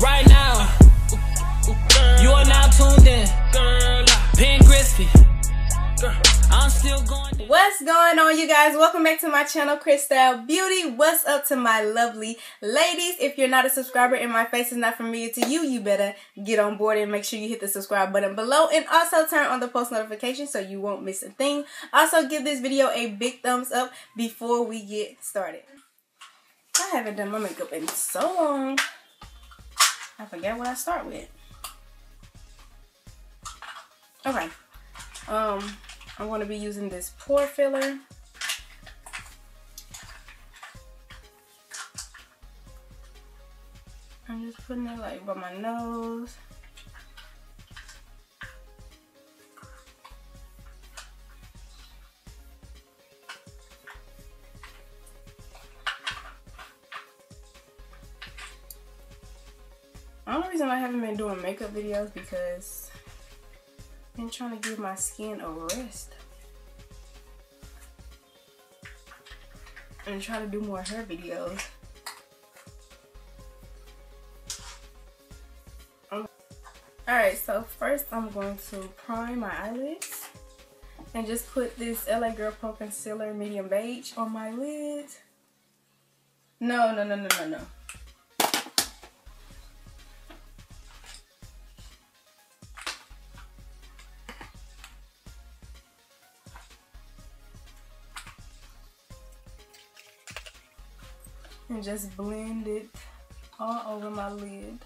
Right now, you are now tuned in. Pink Crispy. I'm still going. What's going on, you guys? Welcome back to my channel, CrySTYLE Beauty. What's up to my lovely ladies? If you're not a subscriber and my face is not familiar to you, you better get on board and make sure you hit the subscribe button below, and also turn on the post notifications so you won't miss a thing. Also, give this video a big thumbs up before we get started. I haven't done my makeup in so long. I forget what I start with. Okay. I'm going to be using this pore filler. I'm just putting it like by my nose. The only reason I haven't been doing makeup videos because I've been trying to give my skin a rest and try to do more hair videos. Alright, so first I'm going to prime my eyelids and just put this LA Girl Pro Concealer Medium Beige on my lids. No. And just blend it all over my lid.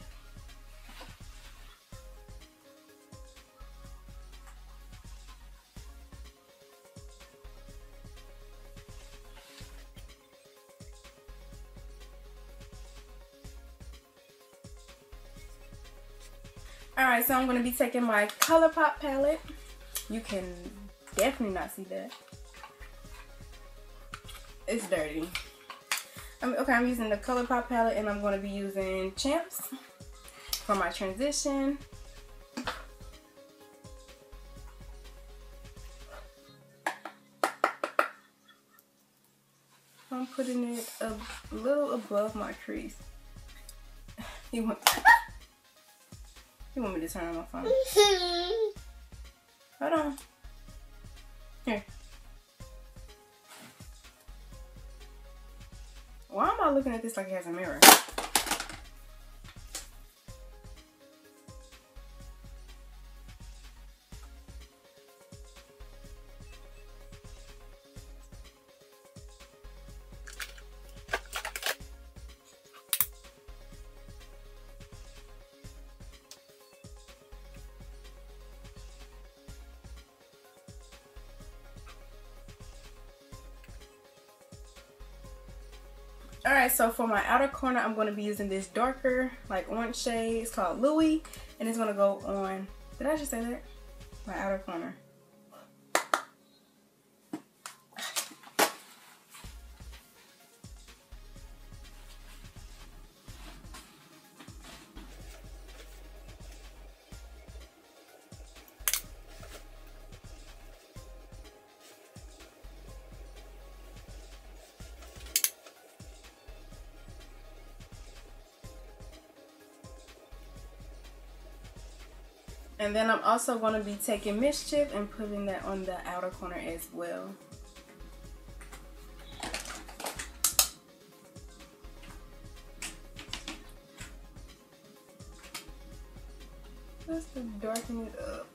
Alright, so I'm going to be taking my ColourPop palette. You can definitely not see that. It's dirty. Okay, I'm using the ColourPop palette, and I'm going to be using Champs for my transition. I'm putting it a little above my crease. You want me to turn on my phone? Hold on. Here. Why am I looking at this like it has a mirror? Alright, so for my outer corner, I'm going to be using this darker, like orange shade. It's called Louis, and it's going to go on, did I just say that? My outer corner. And then I'm also going to be taking Mischief and putting that on the outer corner as well. Just to darken it up.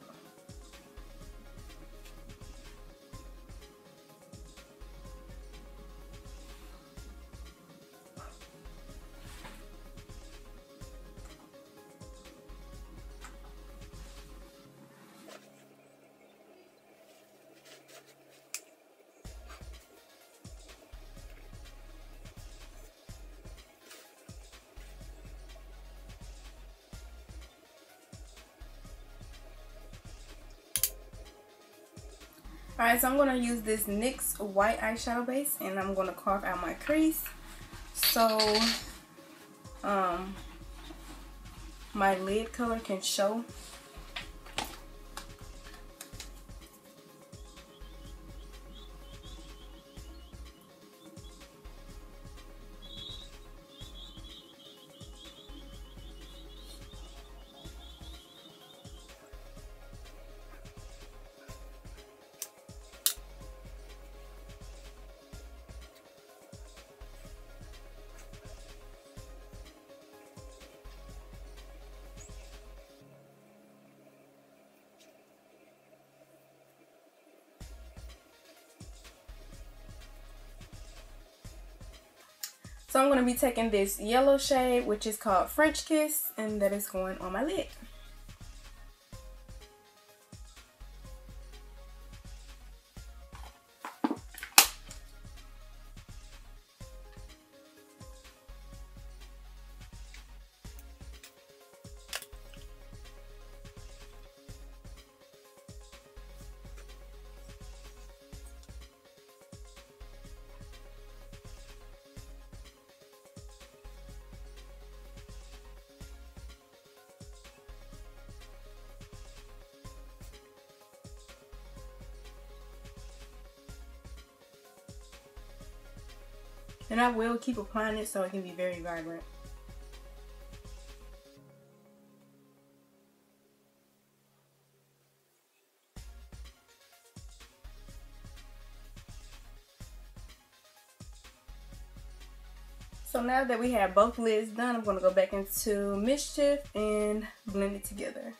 Alright, so I'm going to use this NYX white eyeshadow base, and I'm going to carve out my crease so my lid color can show. So I'm going to be taking this yellow shade, which is called French Kiss, and that is going on my lid. And I will keep applying it so it can be very vibrant. So now that we have both lids done, I'm going to go back into Mischief and blend it together.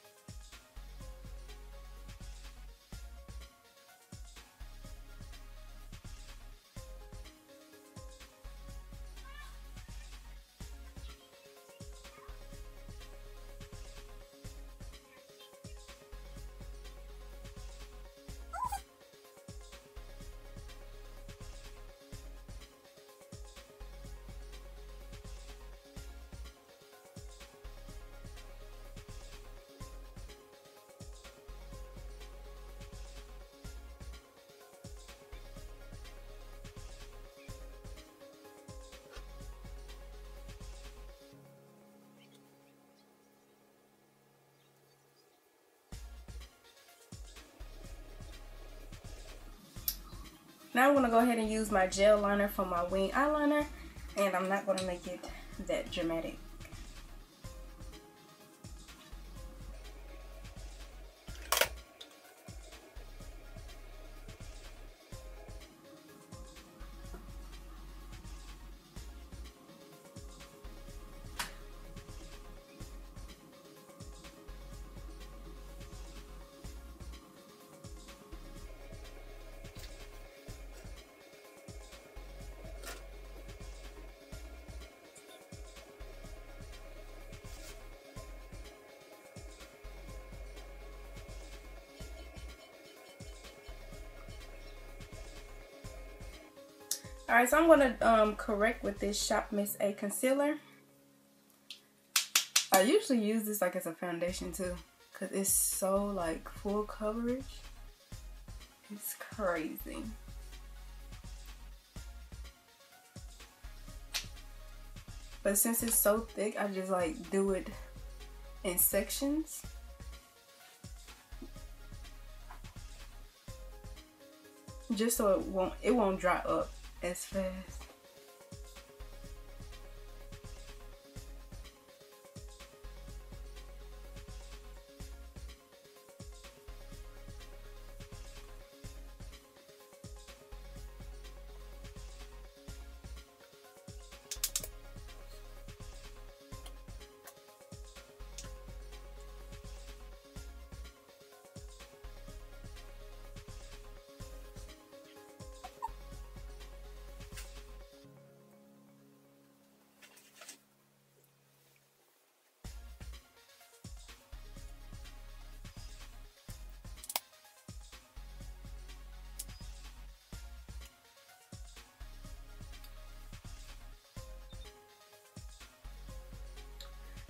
Now I'm going to go ahead and use my gel liner for my wing eyeliner, and I'm not going to make it that dramatic. Alright, so I'm going to correct with this Shop Miss A concealer. I usually use this like as a foundation too, because it's so like full coverage. It's crazy. But since it's so thick, I just like do it in sections. Just so it won't dry up as fast.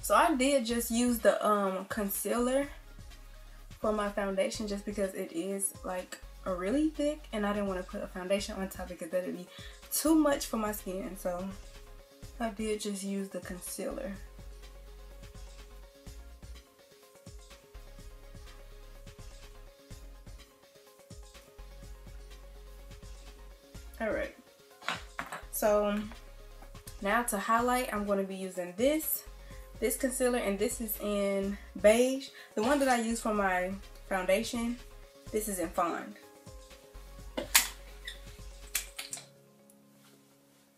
So I did just use the concealer for my foundation just because it is like a really thick, and I didn't want to put a foundation on top because that would be too much for my skin. So I did just use the concealer. Alright, so now to highlight, I'm going to be using this concealer, and this is in beige. The one that I use for my foundation, this is in fawn.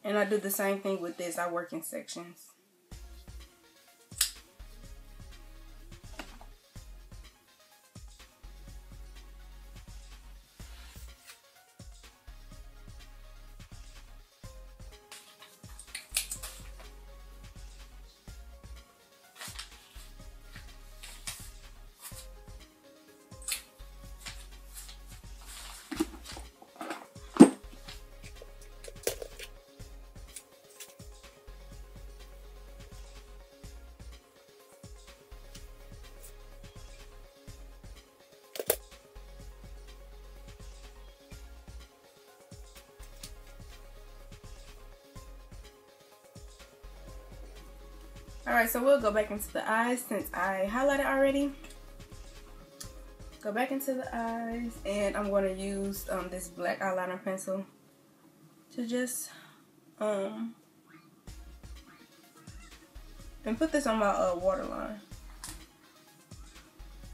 And I do the same thing with this. I work in sections. Alright, so we'll go back into the eyes since I highlighted already. Go back into the eyes, and I'm going to use this black eyeliner pencil to just and put this on my waterline,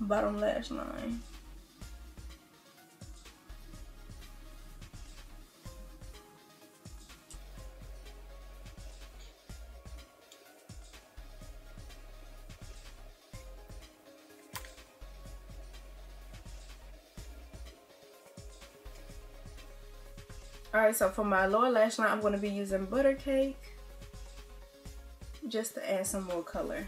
bottom lash line. Alright, so for my lower lash line, I'm going to be using Butter Cake just to add some more color.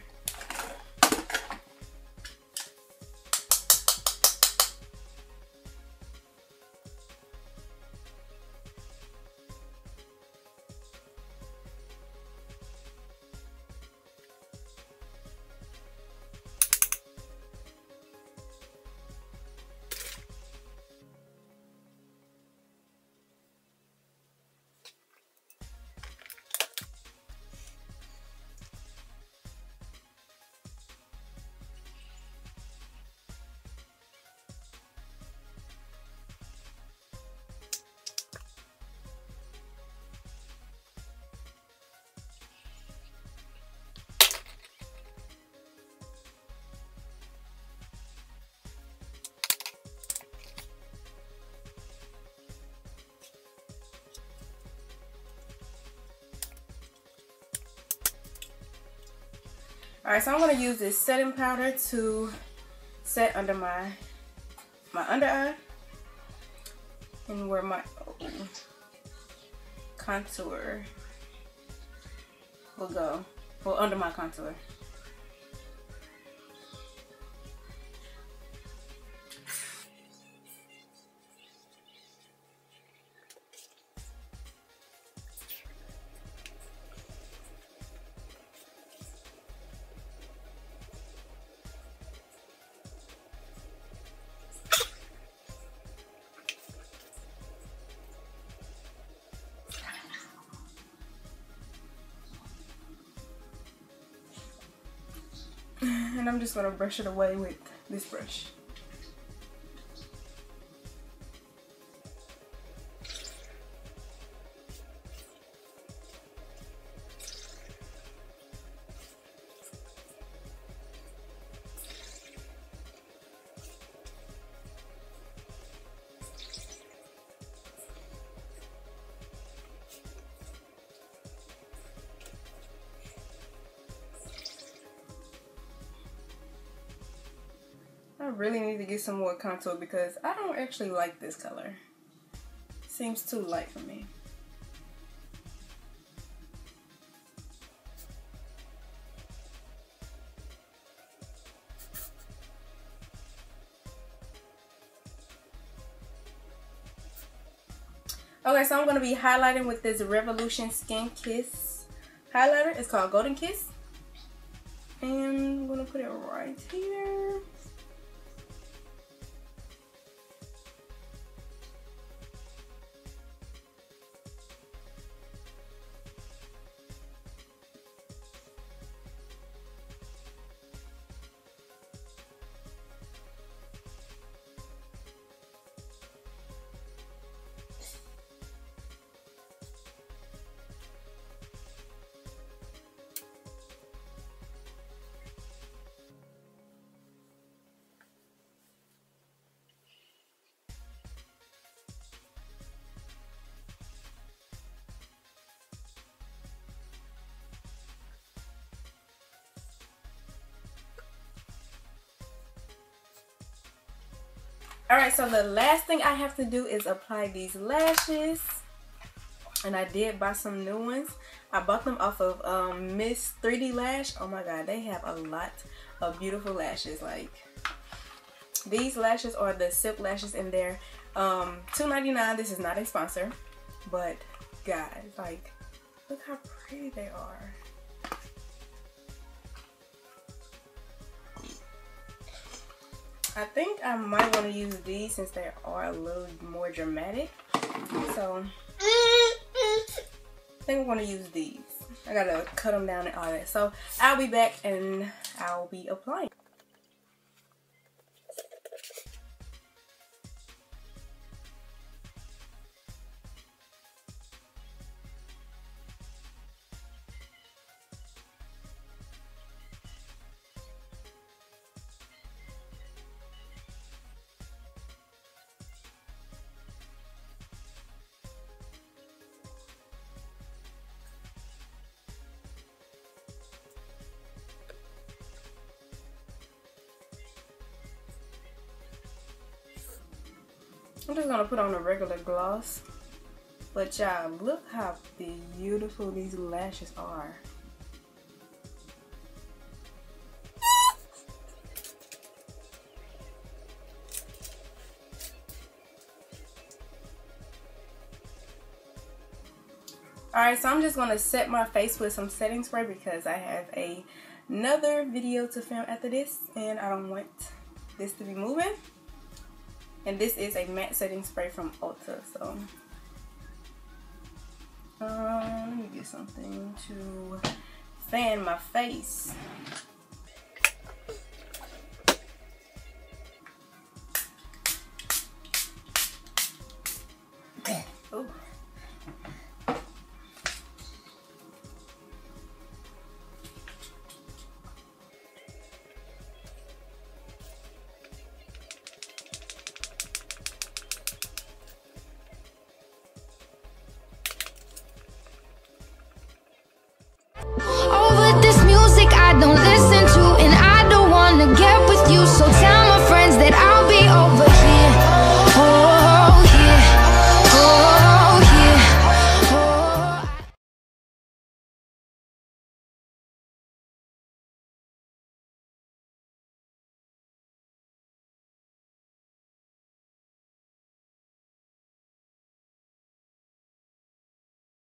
Alright, so I'm going to use this setting powder to set under my under eye and where my contour will go. Well, under my contour. And I'm just going to brush it away with this brush. I really need to get some more contour because I don't actually like this color. It seems too light for me. Okay, so I'm going to be highlighting with this Revolution Skin Kiss highlighter. It's called Golden Kiss. And I'm going to put it right here. Alright, so the last thing I have to do is apply these lashes. And I did buy some new ones. I bought them off of Miss 3D Lash. Oh my god, they have a lot of beautiful lashes. Like, these lashes are the silk lashes and they're $2.99. This is not a sponsor. But guys, like, look how pretty they are. I think I might want to use these since they are a little more dramatic. So I think I'm going to use these. I gotta cut them down and all that. So I'll be back and I'll be applying. I'm just gonna put on a regular gloss, but y'all, look how beautiful these lashes are. Alright, so I'm just gonna set my face with some setting spray because I have another video to film after this and I don't want this to be moving. And this is a matte setting spray from Ulta, so let me get something to fan my face.